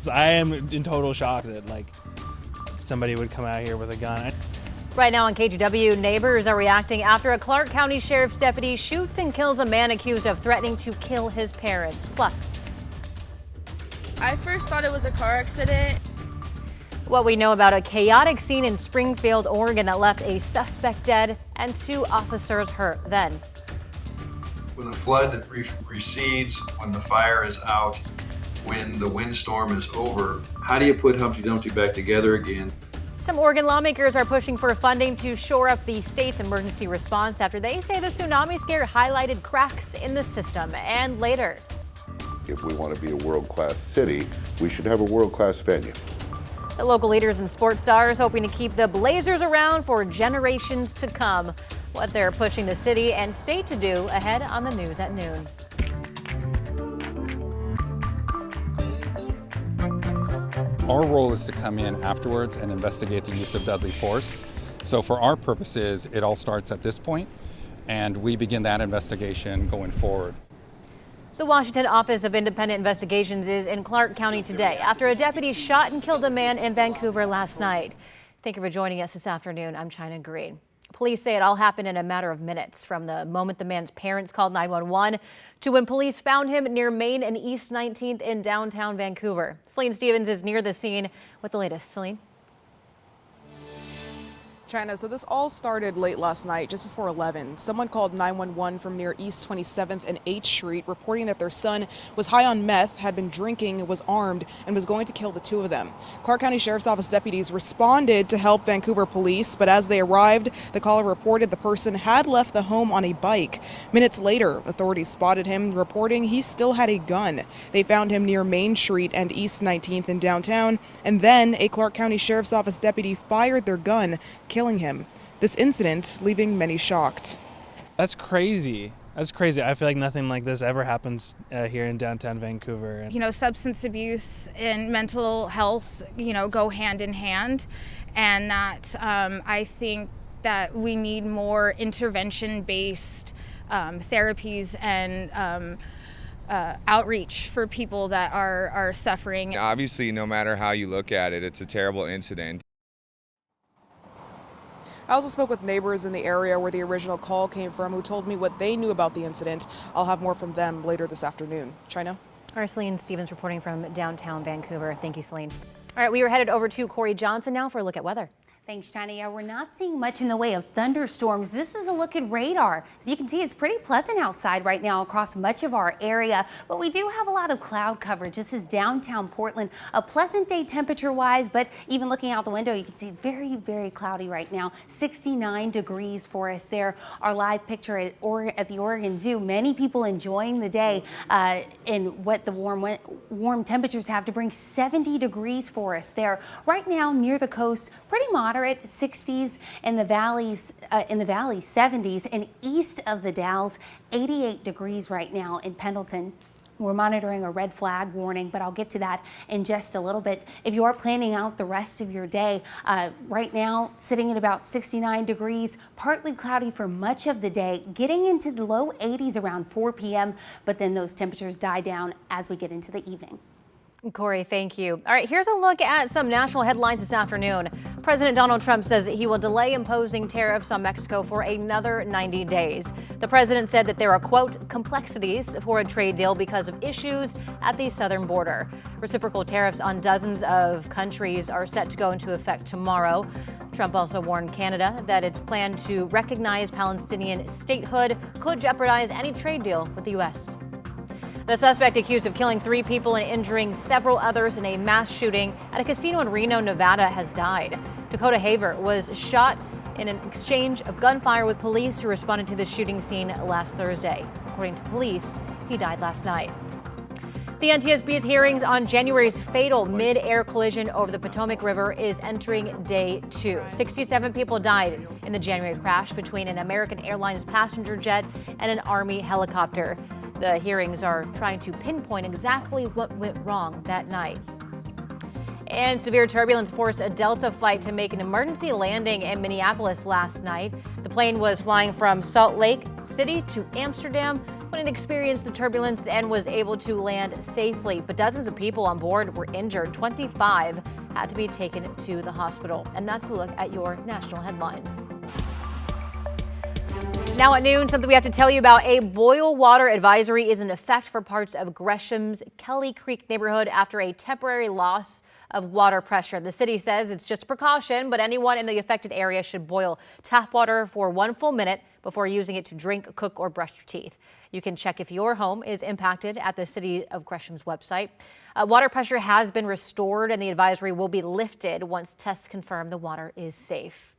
I am in total shock that somebody would come out here with a gun. Right now on KGW, neighbors are reacting after a Clark County Sheriff's deputy shoots and kills a man accused of threatening to kill his parents. Plus, I first thought it was a car accident. What we know about a chaotic scene in Springfield, Oregon that left a suspect dead and 2 officers hurt. Then, when the flood recedes, when the fire is out, when the windstorm is over, how do you put Humpty Dumpty back together again? some Oregon lawmakers are pushing for funding to shore up the state's emergency response after they say the tsunami scare highlighted cracks in the system. And later, if we want to be a world-class city, we should have a world-class venue. the local leaders and sports stars hoping to keep the Blazers around for generations to come. What they're pushing the city and state to do ahead on the news at noon. Our role is to come in afterwards and investigate the use of deadly force. So for our purposes, it all starts at this point, and we begin that investigation going forward. The Washington Office of Independent Investigations is in Clark County today after a deputy shot and killed a man in Vancouver last night. Thank you for joining us this afternoon. I'm China Green. Police say it all happened in a matter of minutes, from the moment the man's parents called 911 to when police found him near Main and East 19th in downtown Vancouver. Celine Stevens is near the scene with the latest. Celine. China, so this all started late last night, just before 11. Someone called 911 from near East 27th and H Street, reporting that their son was high on meth, had been drinking, was armed, and was going to kill the 2 of them. Clark County Sheriff's Office deputies responded to help Vancouver police, but as they arrived, the caller reported the person had left the home on a bike. Minutes later, authorities spotted him, reporting he still had a gun. They found him near Main Street and East 19th in downtown, and then a Clark County Sheriff's Office deputy fired their gun, killing him. This incident leaving many shocked. That's crazy. That's crazy. I feel like nothing like this ever happens here in downtown Vancouver. You know, substance abuse and mental health, go hand in hand. And that I think that we need more intervention-based therapies and outreach for people that are suffering. Obviously, no matter how you look at it, it's a terrible incident. I also spoke with neighbors in the area where the original call came from, who told me what they knew about the incident. I'll have more from them later this afternoon. China? Our Celine Stevens reporting from downtown Vancouver. Thank you, Celine. All right, we are headed over to Corey Johnson now for a look at weather. Thanks, China. Yeah, we're not seeing much in the way of thunderstorms. This is a look at radar. As you can see, it's pretty pleasant outside right now across much of our area, but we do have a lot of cloud coverage. This is downtown Portland, a pleasant day temperature-wise, but even looking out the window, you can see very, very cloudy right now. 69 degrees for us there. Our live picture at the Oregon Zoo. Many people enjoying the day in what the warm temperatures have to bring 70 degrees for us there. Right now near the coast, pretty moderate 60s in the valleys, 70s, and east of the Dalles, 88 degrees right now in Pendleton. We're monitoring a red flag warning, but I'll get to that in just a little bit. If you are planning out the rest of your day, right now sitting at about 69 degrees, partly cloudy for much of the day, getting into the low 80s around 4 p.m., but then those temperatures die down as we get into the evening. Corey, thank you. All right, here's a look at some national headlines this afternoon. President Donald Trump says he will delay imposing tariffs on Mexico for another 90 days. The president said that there are, quote, complexities for a trade deal because of issues at the southern border. Reciprocal tariffs on dozens of countries are set to go into effect tomorrow. Trump also warned Canada that its plan to recognize Palestinian statehood could jeopardize any trade deal with the U.S. The suspect accused of killing 3 people and injuring several others in a mass shooting at a casino in Reno, Nevada, has died. Dakota Haver was shot in an exchange of gunfire with police who responded to the shooting scene last Thursday. According to police, he died last night. The NTSB's hearings on January's fatal mid-air collision over the Potomac River is entering day 2. 67 people died in the January crash between an American Airlines passenger jet and an Army helicopter. The hearings are trying to pinpoint exactly what went wrong that night. And severe turbulence forced a Delta flight to make an emergency landing in Minneapolis last night. The plane was flying from Salt Lake City to Amsterdam when it experienced the turbulence and was able to land safely. But dozens of people on board were injured. 25 had to be taken to the hospital. And that's a look at your national headlines. Now at noon, something we have to tell you about. A boil water advisory is in effect for parts of Gresham's Kelly Creek neighborhood after a temporary loss of water pressure. The city says it's just a precaution, but anyone in the affected area should boil tap water for 1 full minute before using it to drink, cook, or brush your teeth. You can check if your home is impacted at the City of Gresham's website. Water pressure has been restored and the advisory will be lifted once tests confirm the water is safe.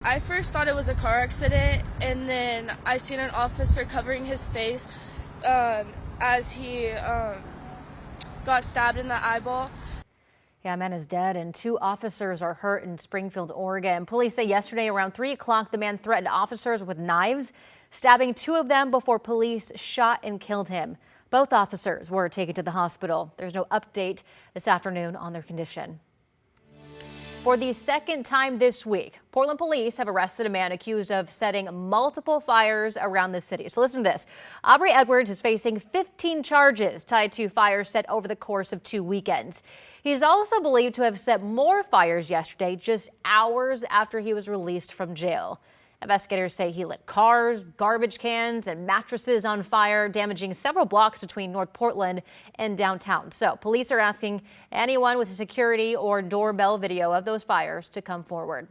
I first thought it was a car accident, and then I seen an officer covering his face as he got stabbed in the eyeball. Yeah, a man is dead and 2 officers are hurt in Springfield, Oregon. Police say yesterday around 3 o'clock, the man threatened officers with knives, stabbing 2 of them before police shot and killed him. Both officers were taken to the hospital. There's no update this afternoon on their condition. For the second time this week, Portland police have arrested a man accused of setting multiple fires around the city. So listen to this. Aubrey Edwards is facing 15 charges tied to fires set over the course of 2 weekends. He's also believed to have set more fires yesterday, just hours after he was released from jail. Investigators say he lit cars, garbage cans, and mattresses on fire, damaging several blocks between North Portland and downtown. So police are asking anyone with a security or doorbell video of those fires to come forward.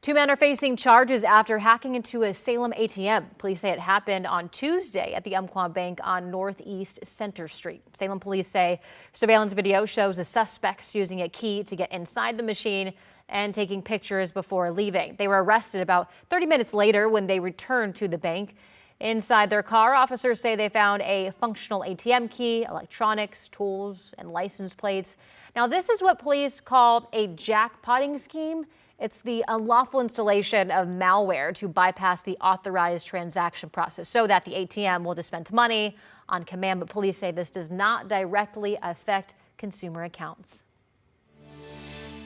2 men are facing charges after hacking into a Salem ATM. Police say it happened on Tuesday at the Umpqua Bank on Northeast Center Street. Salem police say surveillance video shows the suspects using a key to get inside the machine and taking pictures before leaving. They were arrested about 30 minutes later when they returned to the bank. Inside their car, officers say they found a functional ATM key, electronics, tools, and license plates. Now, this is what police call a jackpotting scheme. It's the unlawful installation of malware to bypass the authorized transaction process so that the ATM will dispense money on command. But police say this does not directly affect consumer accounts.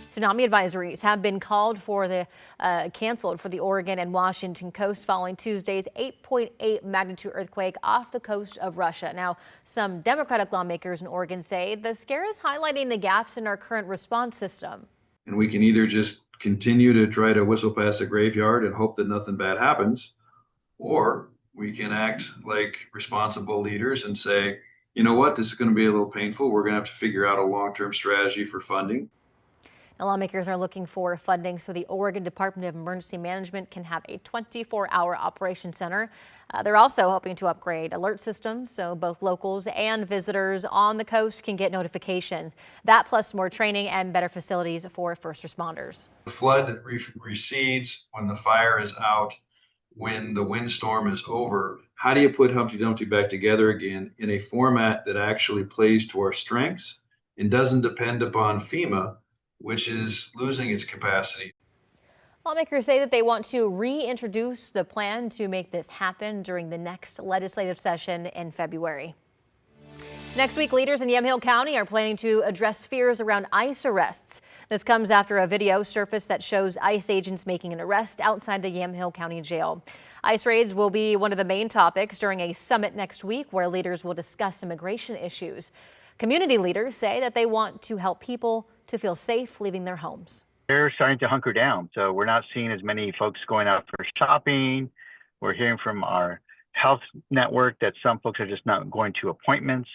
Tsunami advisories have been canceled for the Oregon and Washington coast following Tuesday's 8.8 magnitude earthquake off the coast of Russia. Now, some Democratic lawmakers in Oregon say the scare is highlighting the gaps in our current response system. And we can either just continue to try to whistle past the graveyard and hope that nothing bad happens, or we can act like responsible leaders and say, you know what, this is going to be a little painful. We're going to have to figure out a long-term strategy for funding. Now, lawmakers are looking for funding so the Oregon Department of Emergency Management can have a 24-hour operation center. They're also hoping to upgrade alert systems so both locals and visitors on the coast can get notifications. That plus more training and better facilities for first responders. The flood recedes when the fire is out, when the windstorm is over. How do you put Humpty Dumpty back together again in a format that actually plays to our strengths and doesn't depend upon FEMA, which is losing its capacity? Lawmakers say that they want to reintroduce the plan to make this happen during the next legislative session in February. Next week, leaders in Yamhill County are planning to address fears around ICE arrests. This comes after a video surfaced that shows ICE agents making an arrest outside the Yamhill County Jail. ICE raids will be one of the main topics during a summit next week where leaders will discuss immigration issues. Community leaders say that they want to help people to feel safe leaving their homes. They're starting to hunker down, so we're not seeing as many folks going out for shopping. We're hearing from our health network that some folks are just not going to appointments.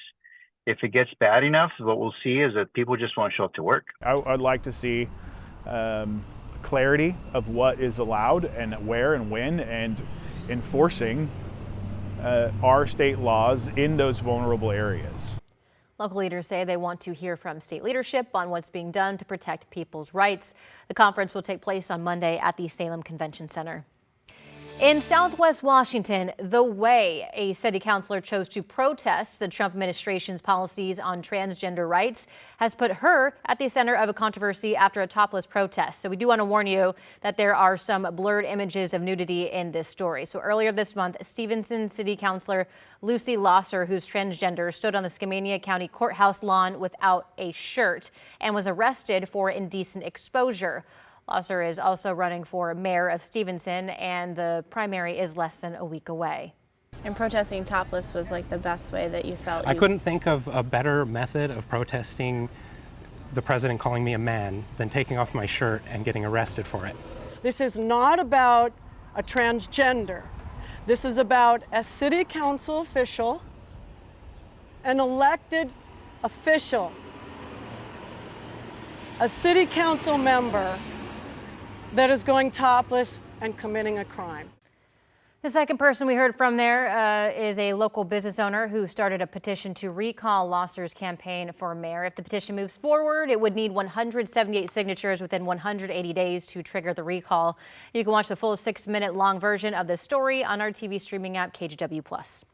If it gets bad enough, what we'll see is that people just won't show up to work. I'd like to see clarity of what is allowed and where and when, and enforcing our state laws in those vulnerable areas. Local leaders say they want to hear from state leadership on what's being done to protect people's rights. The conference will take place on Monday at the Salem Convention Center. In Southwest Washington, the way a city councilor chose to protest the Trump administration's policies on transgender rights has put her at the center of a controversy after a topless protest. So we do want to warn you that there are some blurred images of nudity in this story. So earlier this month, Stevenson City Councilor Lucy Losser, who's transgender, stood on the Skamania County Courthouse lawn without a shirt and was arrested for indecent exposure. Losser is also running for mayor of Stevenson, and the primary is less than a week away. And protesting topless was like the best way that you felt. I couldn't think of a better method of protesting the president calling me a man than taking off my shirt and getting arrested for it. This is not about a transgender. This is about a city council official, an elected official, a city council member that is going topless and committing a crime. The second person we heard from there is a local business owner who started a petition to recall Losser's campaign for mayor. If the petition moves forward, it would need 178 signatures within 180 days to trigger the recall. You can watch the full 6-minute long version of this story on our TV streaming app, KGW+.